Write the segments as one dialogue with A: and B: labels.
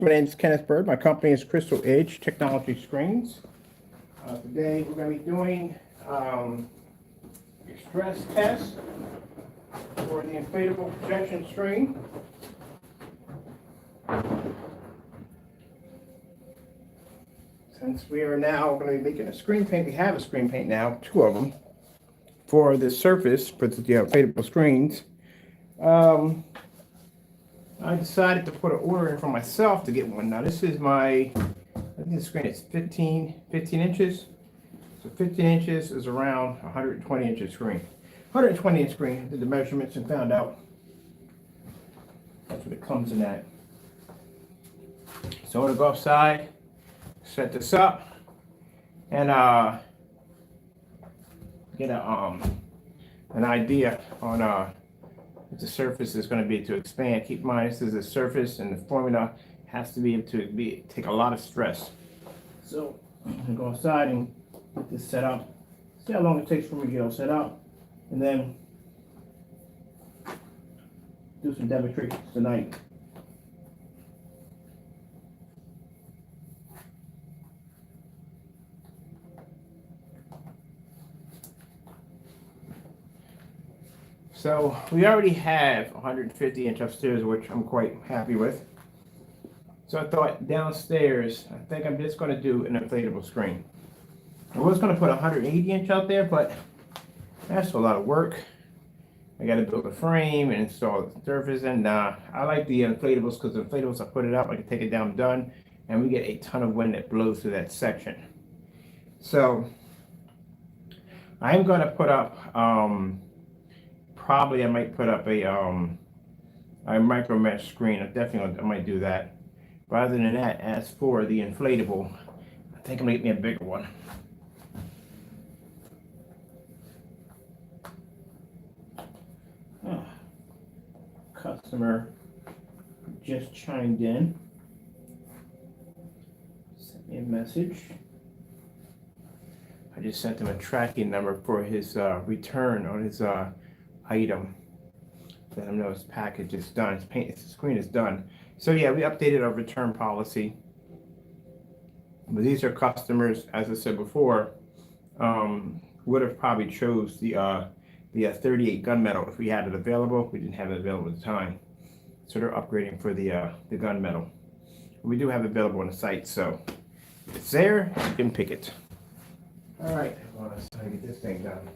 A: My name is Kenneth Bird. My company is Crystal Edge Technology Screens. Today we're going to be doing a stress test for the inflatable projection screen. Since we are now going to be making a screen paint, we have a screen paint now, two of them, for the surface for the inflatable screens. I decided to put an order in for myself to get one. Now this is my, I think the screen is 15 inches. So 15 inches is around 120 inch screen. 120 inch screen, did the measurements and found out that's what it comes in at. So I'm gonna go outside, set this up, and get an idea on if the surface is going to be to expand. Keep in mind this is a surface, and the formula has to be able to take a lot of stress. So I'm gonna go outside and get this set up. See how long it takes for me to get all set up, and then do some demonstrations tonight. So we already have 150 inch upstairs, which I'm quite happy with. So I thought downstairs, I think I'm just going to do an inflatable screen. I was going to put 180 inch out there, but that's a lot of work. I got to build a frame and install the surface, and I like the inflatables because the inflatables, I put it up, I can take it down done, and we get a ton of wind that blows through that section. So I'm going to put up probably I might put up a micro mesh screen. I might do that. Rather than that, as for the inflatable, I think I'm gonna get me a bigger one. Customer just chimed in. Sent me a message. I just sent him a tracking number for his return on his item. Let him know his package is done. His screen is done. So yeah, we updated our return policy. But these are customers, as I said before, would have probably chose the 38 gunmetal if we had it available. We didn't have it available at the time, so they're upgrading for the gunmetal. We do have it available on the site, so if it's there, you can pick it. All right, let's try to get this thing done.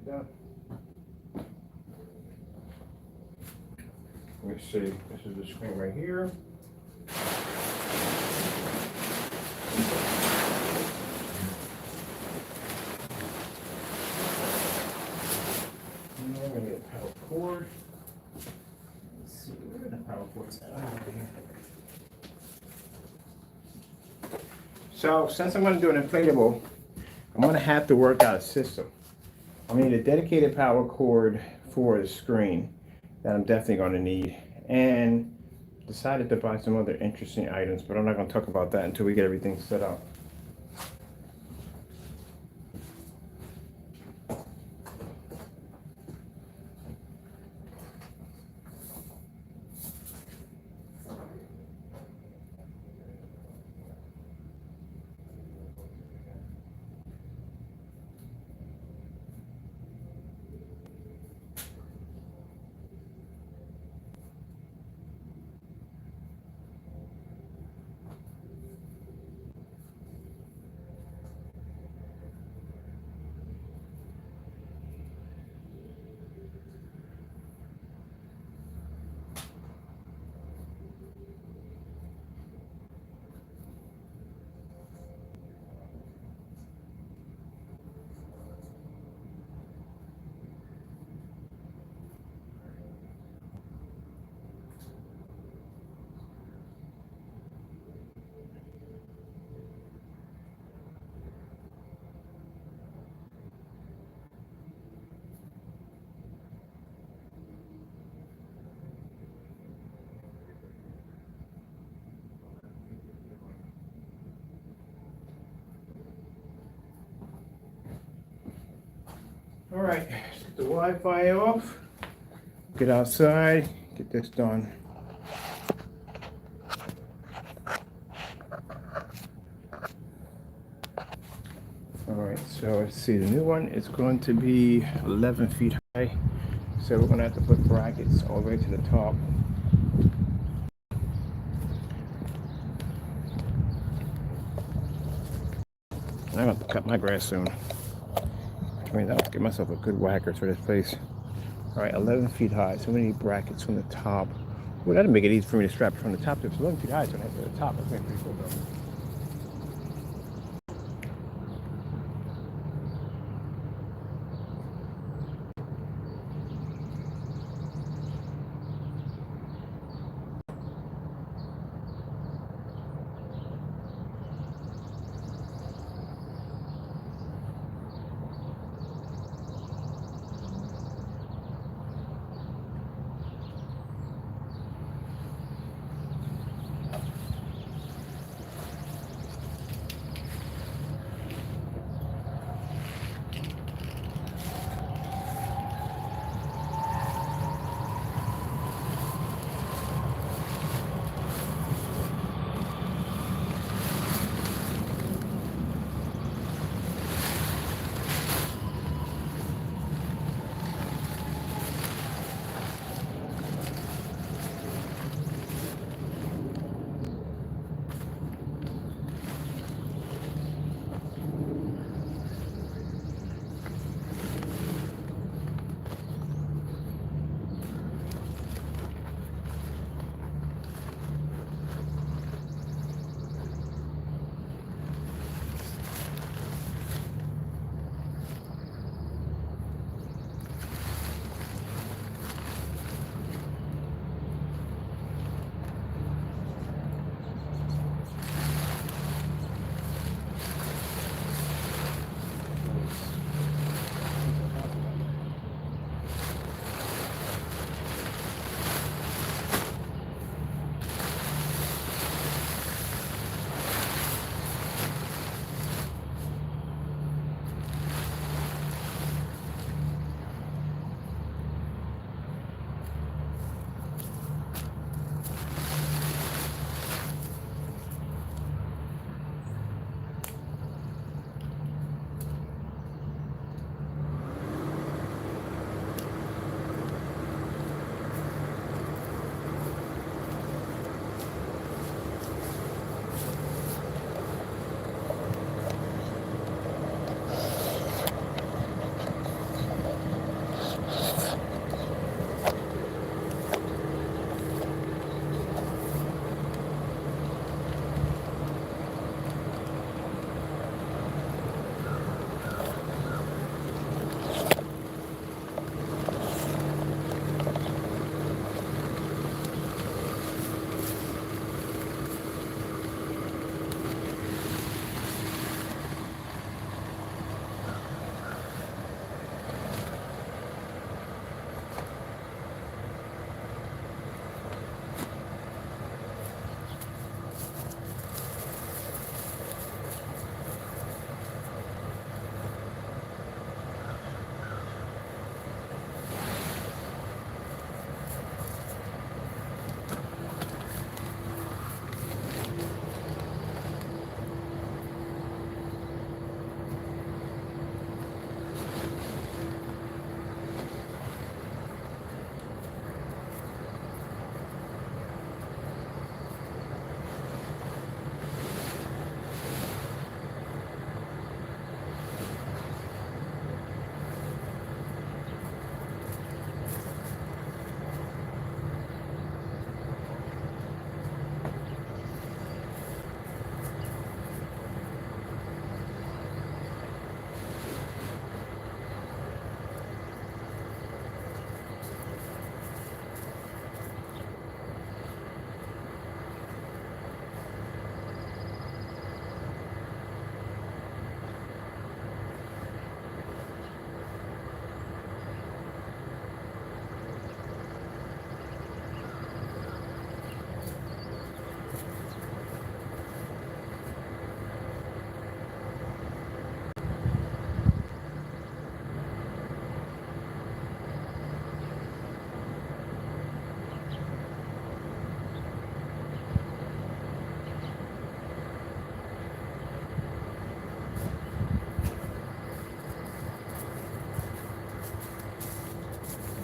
A: Done. Let me see, this is the screen right here. And I'm going to get a power cord. Let's see where the power cord's at. Over here. So since I'm going to do an inflatable, I'm going to have to work out a system. I need a dedicated power cord for the screen that I'm definitely going to need, and decided to buy some other interesting items, but I'm not going to talk about that until we get everything set up. All right, let's get the Wi-Fi off. Get outside, get this done. All right, so let's see, the new one is going to be 11 feet high. So we're gonna have to put brackets all the way to the top. I'm gonna have to cut my grass soon. I mean, I'll get myself a good whacker for this place. All right, 11 feet high, so we need brackets from the top. Well, that'll make it easy for me to strap it from the top. If it's 11 feet high, so I have to the top. That's pretty cool though.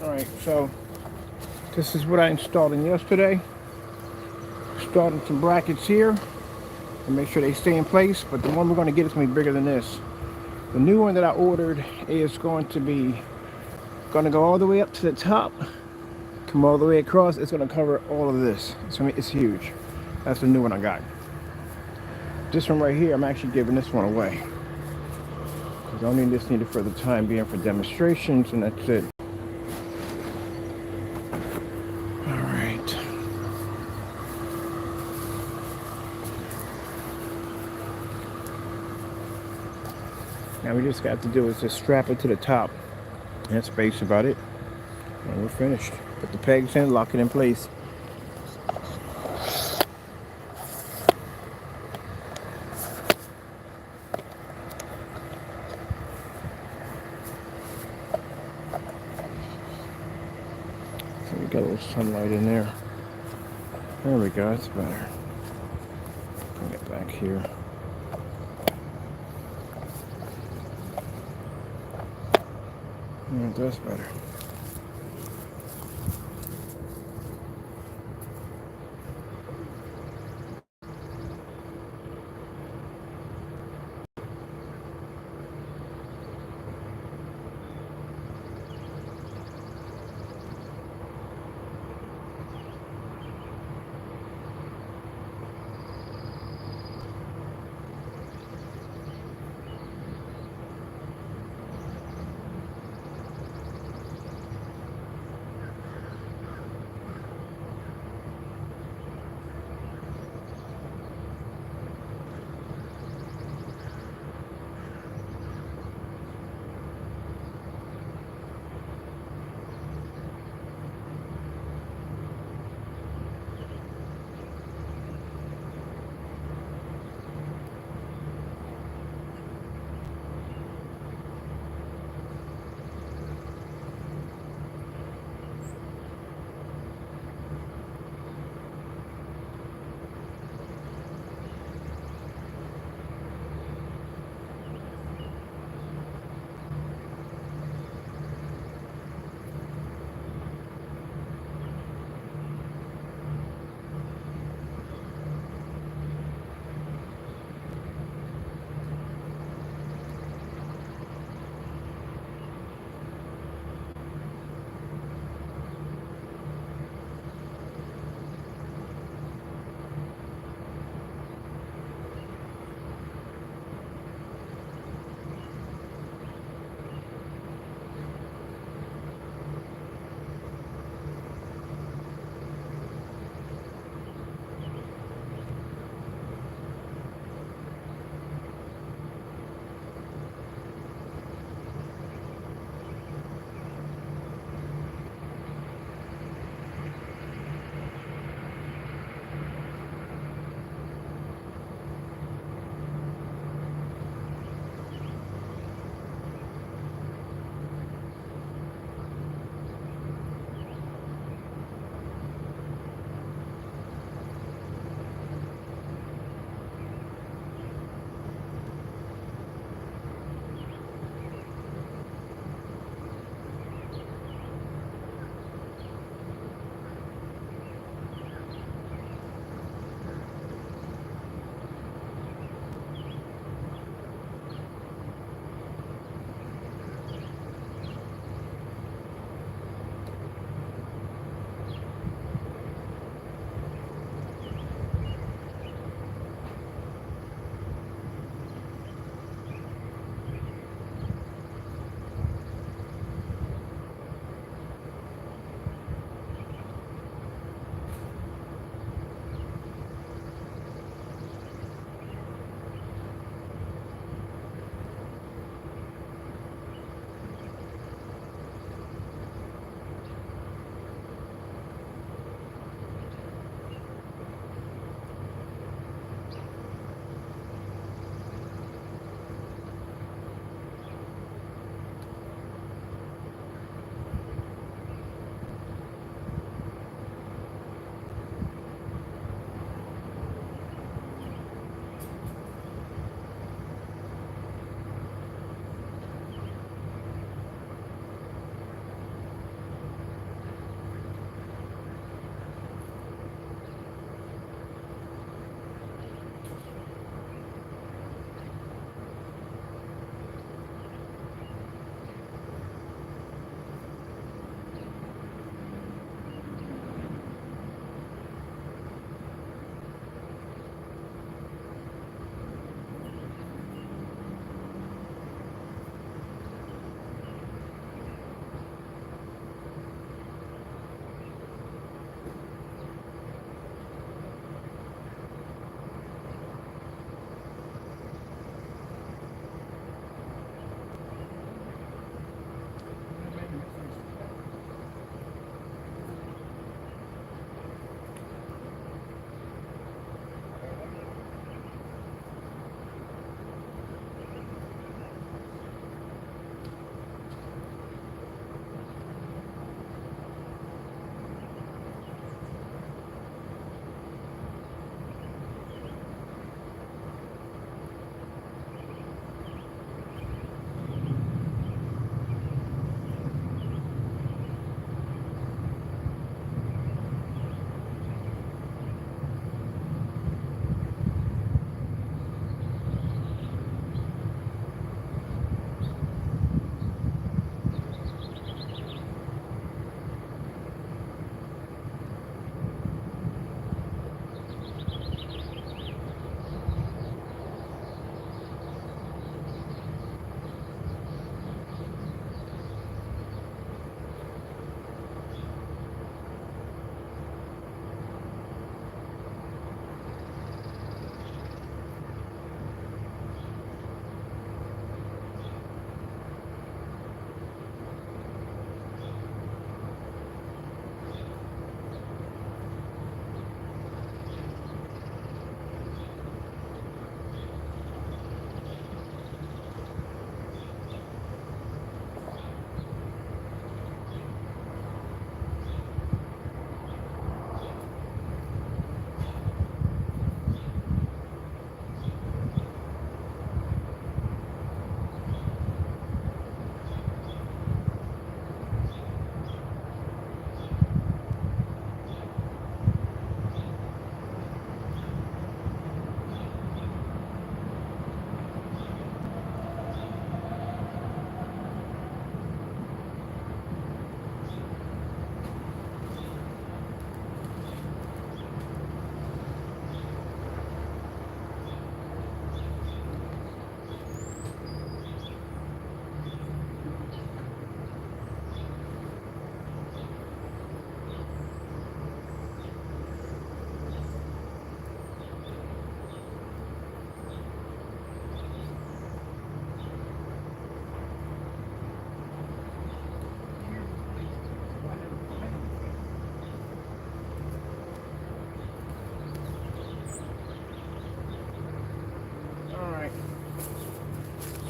A: Alright, so this is what I installed in yesterday. Installed some brackets here and make sure they stay in place, but the one we're going to get is going to be bigger than this. The new one that I ordered is going to go all the way up to the top, come all the way across. It's going to cover all of this. It's huge. That's the new one I got. This one right here, I'm actually giving this one away, because I only need this needed for the time being for demonstrations, and that's it. Alright. Now we just got to do is just strap it to the top. That's basically about it. And we're finished. Put the pegs in, lock it in place. So we got a little sunlight in there. There we go, that's better. Bring it back here. Yeah, that's better.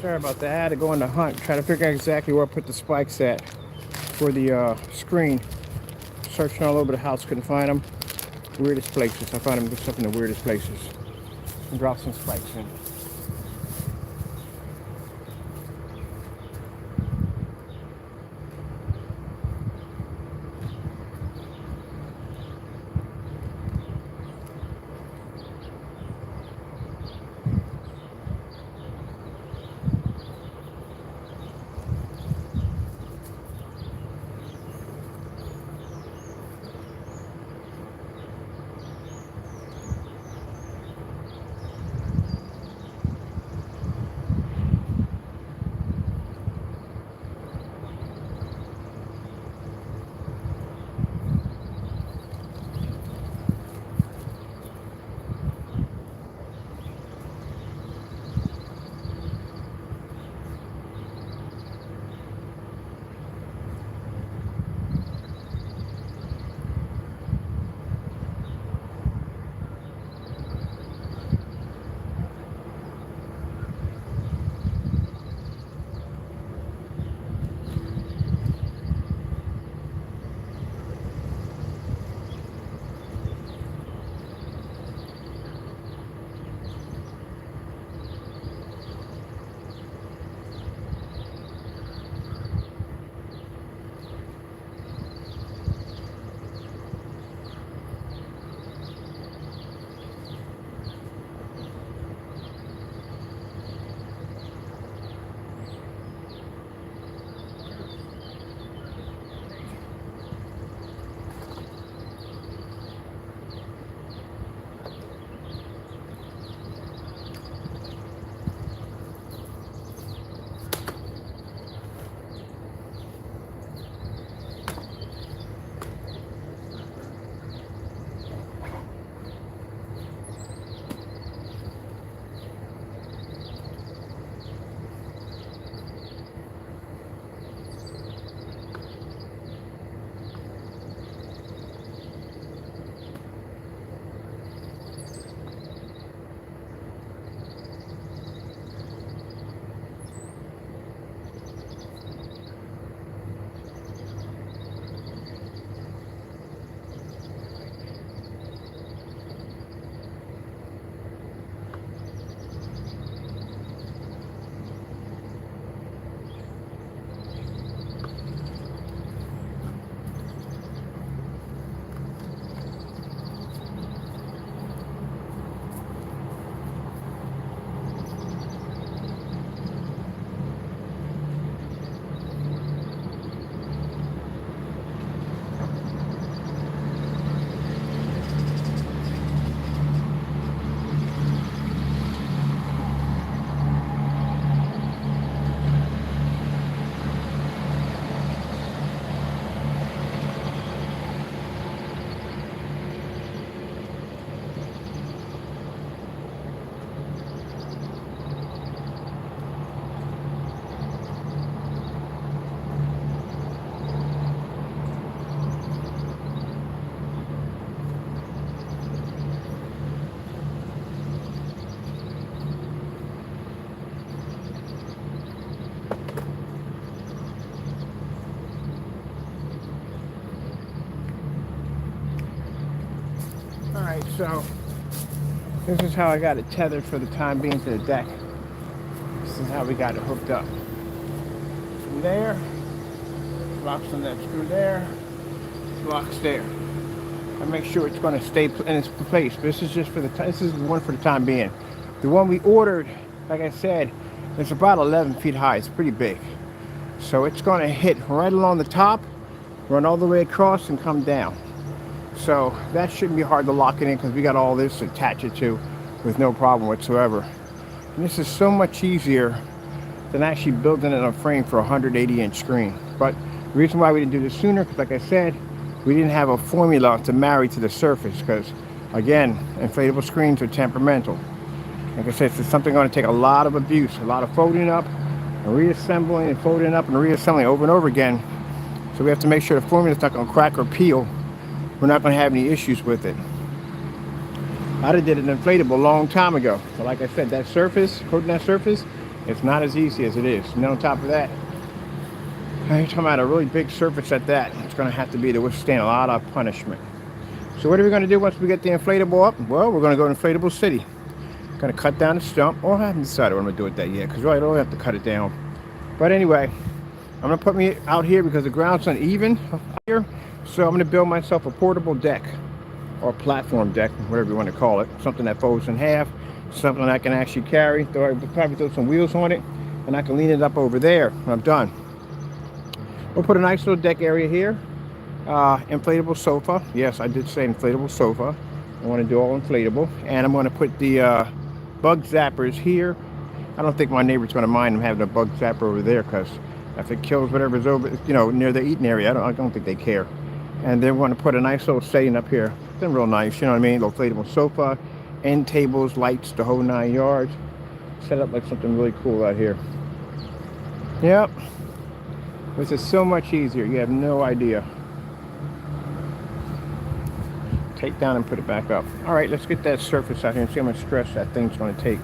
A: Sorry about that. I had to go on the hunt, try to figure out exactly where I put the spikes at for the screen. Searching all over the house, couldn't find them. Weirdest places. I found them just up in the weirdest places. And drop some spikes in. Alright, so this is how I got it tethered for the time being to the deck. This is how we got it hooked up. From there, locks on that screw there, locks there. I make sure it's going to stay in its place. This is just for the this is the one for the time being. The one we ordered, like I said, it's about 11 feet high. It's pretty big. So it's going to hit right along the top, run all the way across, and come down. So that shouldn't be hard to lock it in because we got all this to attach it to with no problem whatsoever. And this is so much easier than actually building in a frame for a 180-inch screen. But the reason why we didn't do this sooner, because like I said, we didn't have a formula to marry to the surface because, again, inflatable screens are temperamental. Like I said, it's something going to take a lot of abuse, a lot of folding up and reassembling and folding up and reassembling over and over again. So we have to make sure the formula is not going to crack or peel. We're not going to have any issues with it. I did an inflatable a long time ago. So like I said, that surface, coating that surface, It's not as easy as it is. And then on top of that, you're talking about a really big surface at that. It's going to have to be to withstand a lot of punishment. So what are we going to do once we get the inflatable up? Well, we're going to go to Inflatable City. Going to cut down the stump. Or I haven't decided what I'm going to do with that yet, because really I don't have to cut it down. But anyway, I'm going to put me out here because the ground's uneven here. So I'm going to build myself a portable deck, or platform deck, whatever you want to call it. Something that folds in half, something I can actually carry. Probably throw some wheels on it, and I can lean it up over there when I'm done. We'll put a nice little deck area here. Inflatable sofa. Yes, I did say inflatable sofa. I want to do all inflatable. And I'm going to put the bug zappers here. I don't think my neighbor's going to mind them having a bug zapper over there, because if it kills whatever's over, near the eating area, I don't think they care. And then we're going to put a nice little setting up here. It's been real nice, you know what I mean? Little inflatable sofa, end tables, lights, the whole 9 yards. Set up like something really cool out here. Yep. This is so much easier. You have no idea. Take down and put it back up. All right, let's get that surface out here and see how much stress that thing's going to take.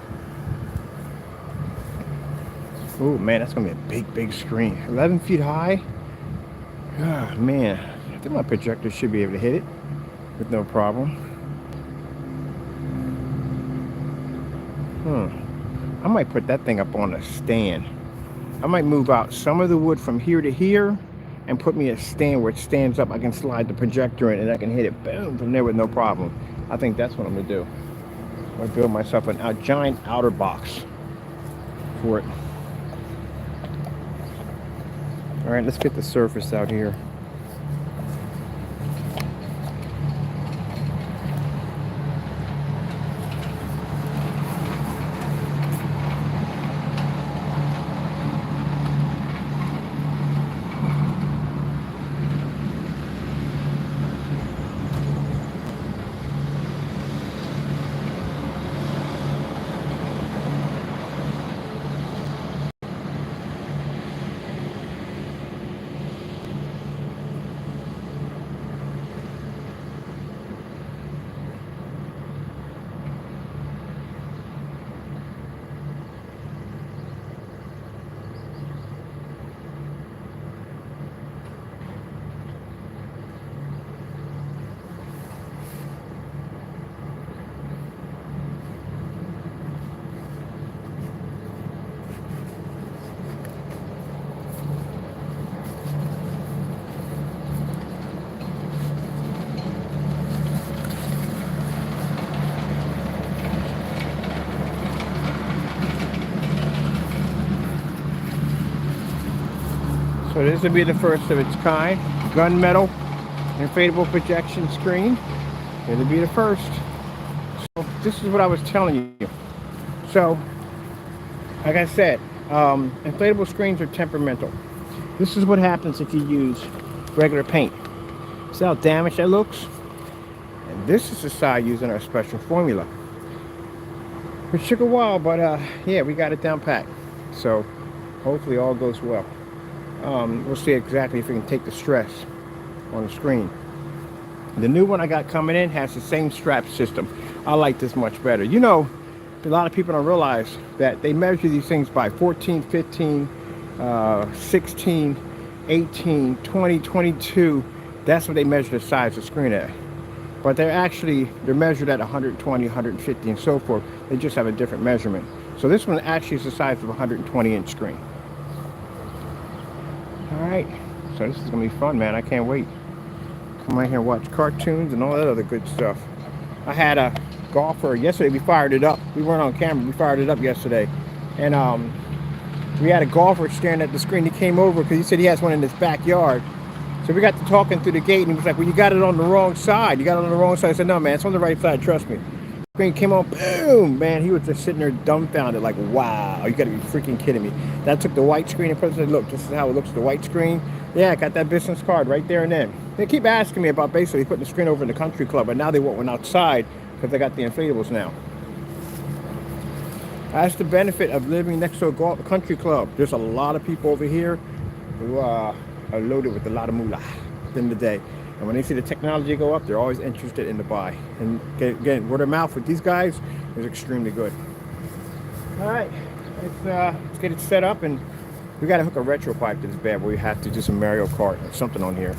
A: Oh man, that's going to be a big, big screen. 11 feet high. Ah, man. I think my projector should be able to hit it with no problem. I might put that thing up on a stand. I might move out some of the wood from here to here and put me a stand where it stands up. I can slide the projector in and I can hit it, boom, from there with no problem. I think that's what I'm going to do. I'm going to build myself a giant outer box for it. All right, let's get the surface out here. So this will be the first of its kind. Gunmetal inflatable projection screen. It'll be the first. So this is what I was telling you. So, like I said, inflatable screens are temperamental. This is what happens if you use regular paint. See how damaged that looks? And this is the side using our special formula. It took a while, but yeah, we got it down pat. So hopefully all goes well. We'll see exactly if we can take the stress on the screen. The new one I got coming in has the same strap system. I like this much better. You know, a lot of people don't realize that they measure these things by 14, 15, 16, 18, 20, 22. That's what they measure the size of the screen at. But they're measured at 120, 150 and so forth. They just have a different measurement. So this one actually is the size of a 120-inch screen. All right, so this is gonna be fun, man. I can't wait. Come out here and watch cartoons and all that other good stuff. I had a golfer yesterday. We fired it up. We weren't on camera. We fired it up yesterday, and we had a golfer staring at the screen. He came over because he said he has one in his backyard. So we got to talking through the gate, and he was like, "Well, you got it on the wrong side. You got it on the wrong side." I said, "No, man, it's on the right side. Trust me." Screen came on, boom, man. He was just sitting there dumbfounded, like, "Wow, you got to be freaking kidding me." That took the white screen and put it, said, "Look, this is how it looks. The white screen." Yeah, I got that business card right there and then. They keep asking me about basically putting the screen over in the country club, but now they want one outside because they got the inflatables now. That's the benefit of living next to a country club. There's a lot of people over here who are loaded with a lot of moolah at the end of the day. And when they see the technology go up, they're always interested in the buy. And again, word of mouth with these guys is extremely good. All right, let's get it set up, and we got to hook a retro pipe to this bed where we have to do some Mario Kart or something on here.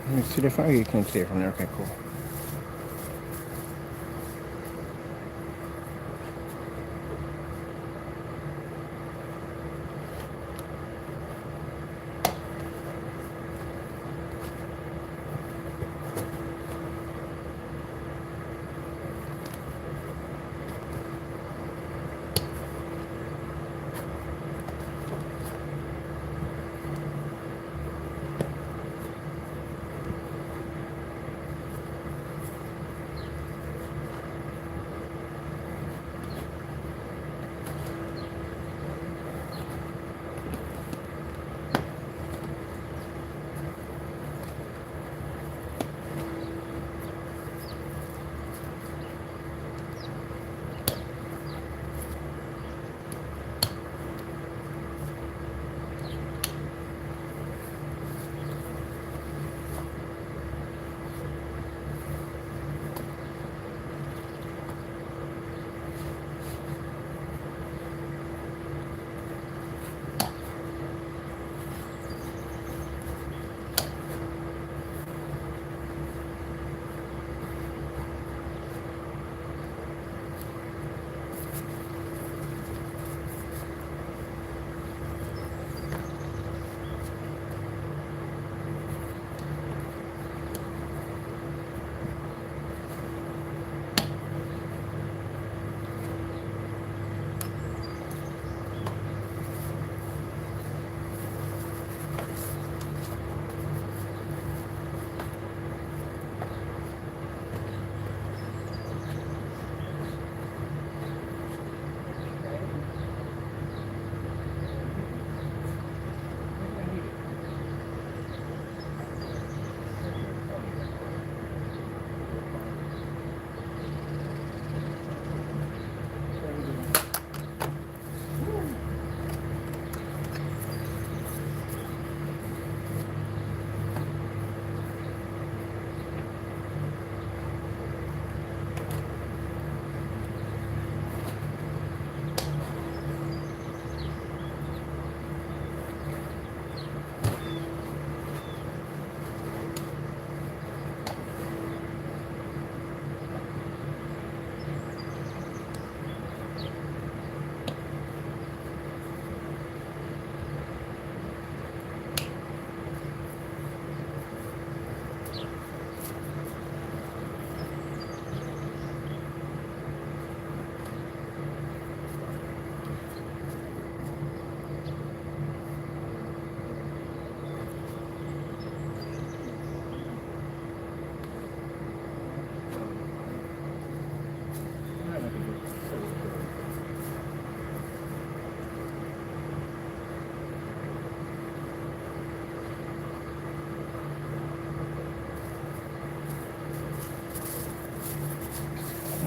A: Let me see if you can see it from there. Okay, cool.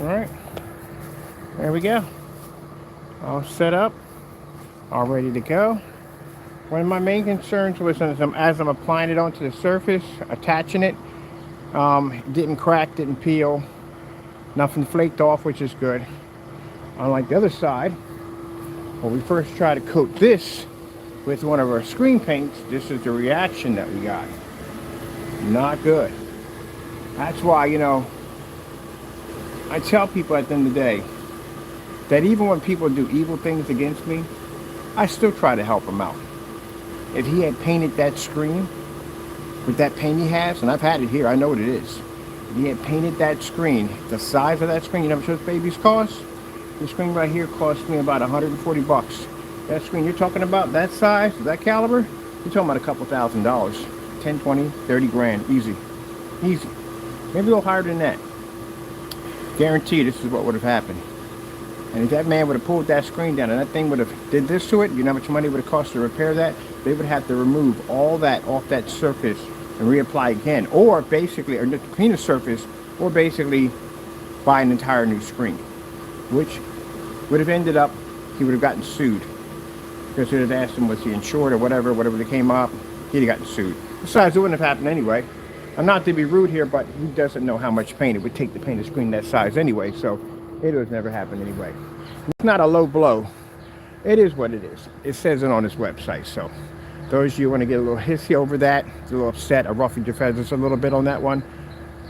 A: All right, there we go. All set up, all ready to go. One of my main concerns was as I'm applying it onto the surface, attaching it, it didn't crack, didn't peel, nothing flaked off, which is good. Unlike the other side, when we first tried to coat this with one of our screen paints, this is the reaction that we got. Not good. That's why, you know, I tell people at the end of the day that even when people do evil things against me, I still try to help them out. If he had painted that screen with that paint he has, and I've had it here, I know what it is. If he had painted that screen, the size of that screen, you know how much those babies cost? This screen right here cost me about 140 bucks. That screen you're talking about, that size, that caliber, you're talking about a couple $1,000s. 10, 20, 30 grand, easy. Easy. Maybe a little higher than that. Guarantee this is what would have happened. And if that man would have pulled that screen down and that thing would have did this to it, you know how much money it would have cost to repair that? They would have to remove all that off that surface and reapply again. Or basically, or clean the surface, or basically buy an entire new screen. Which would have ended up, he would have gotten sued. Because they'd have asked him, was he insured or whatever they came up, he'd have gotten sued. Besides, it wouldn't have happened anyway. I'm not to be rude here, but he doesn't know how much paint it would take to paint a screen that size anyway, so it would never happen anyway. It's not a low blow. It is what it is. It says it on his website, so those of you who want to get a little hissy over that, a little upset, I ruffled your feathers a little bit on that one,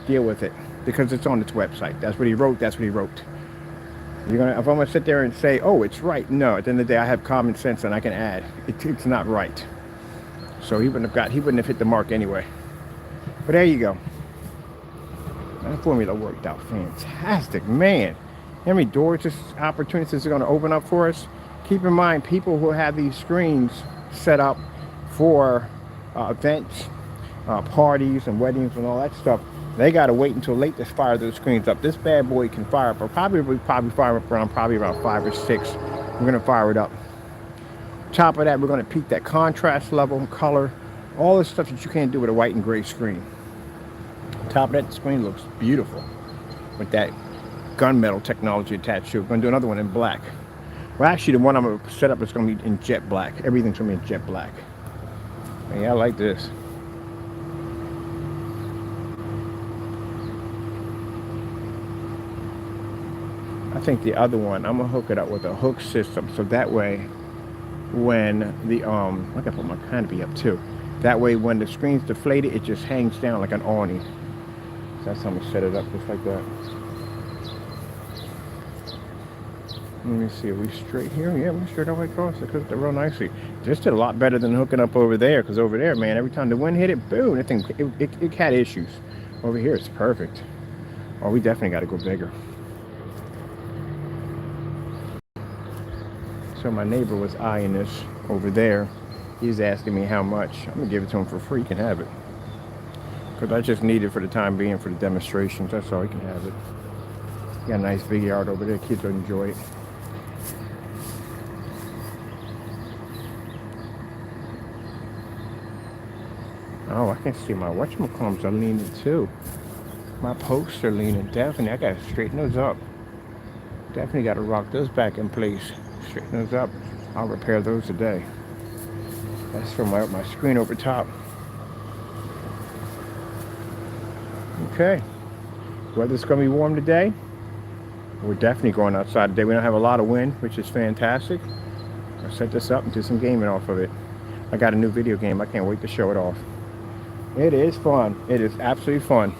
A: deal with it, because it's on its website. That's what he wrote, that's what he wrote. If I'm going to sit there and say, oh, it's right, no, at the end of the day, I have common sense and I can add. It's not right. So he wouldn't have hit the mark anyway. But there you go. That formula worked out fantastic, man. How many doors, just opportunities are going to open up for us? Keep in mind, people who have these screens set up for events, parties and weddings and all that stuff, they got to wait until late to fire those screens up. This bad boy can fire up, or probably fire up around probably about 5 or 6. We're going to fire it up. Top of that, we're going to peak that contrast level, color, all the stuff that you can't do with a white and gray screen. Top of that, the screen looks beautiful with that gunmetal technology attached to it. We're going to do another one in black. Well, actually, the one I'm going to set up is going to be in jet black. Everything's going to be in jet black. And yeah, I like this. I think the other one, I'm going to hook it up with a hook system. So that way, when the, I got to put my canopy up too. That way, when the screen's deflated, it just hangs down like an awning. So that's how I'm going to set it up, just like that. Let me see, are we straight here? Yeah, we're straight all the way across. It hooked it real nicely. This did a lot better than hooking up over there, because over there, man, every time the wind hit it, boom, that thing, it had issues. Over here, it's perfect. Oh, we definitely got to go bigger. So my neighbor was eyeing this over there. He's asking me how much. I'm going to give it to him for free. He can have it. Because I just need it for the time being for the demonstrations. That's all. He can have it. Got a nice big yard over there. Kids will enjoy it. Oh, I can see my whatchamacallits are leaning too. My posts are leaning. Definitely. I got to straighten those up. Definitely got to rock those back in place. Straighten those up. I'll repair those today. That's for my screen over top. Okay. Weather's going to be warm today. We're definitely going outside today. We don't have a lot of wind, which is fantastic. I'll set this up and do some gaming off of it. I got a new video game. I can't wait to show it off. It is fun. It is absolutely fun.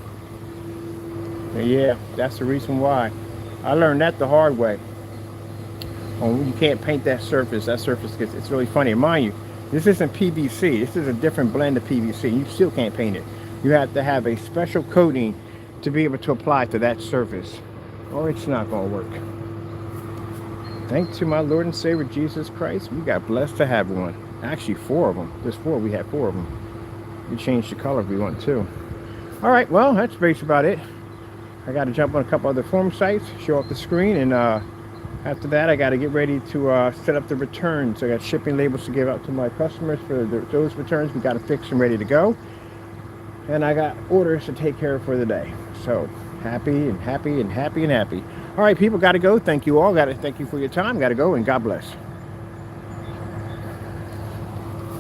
A: And yeah, that's the reason why. I learned that the hard way. When you can't paint that surface gets, it's really funny. And mind you, this isn't PVC. This is a different blend of PVC. You still can't paint it. You have to have a special coating to be able to apply to that surface, or it's not going to work. Thanks to my Lord and Savior Jesus Christ, we got blessed to have one. Actually, 4 of them. There's 4. We had 4 of them. We changed the color if we want to. All right, well, that's basically about it. I got to jump on a couple other forum sites, show off the screen, and after that, I got to get ready to set up the returns. I got shipping labels to give out to my customers for those returns. We got to fix them, ready to go. And I got orders to take care of for the day. So happy and happy and happy and happy. All right, people, got to go. Thank you all. Thank you for your time. Got to go, and God bless.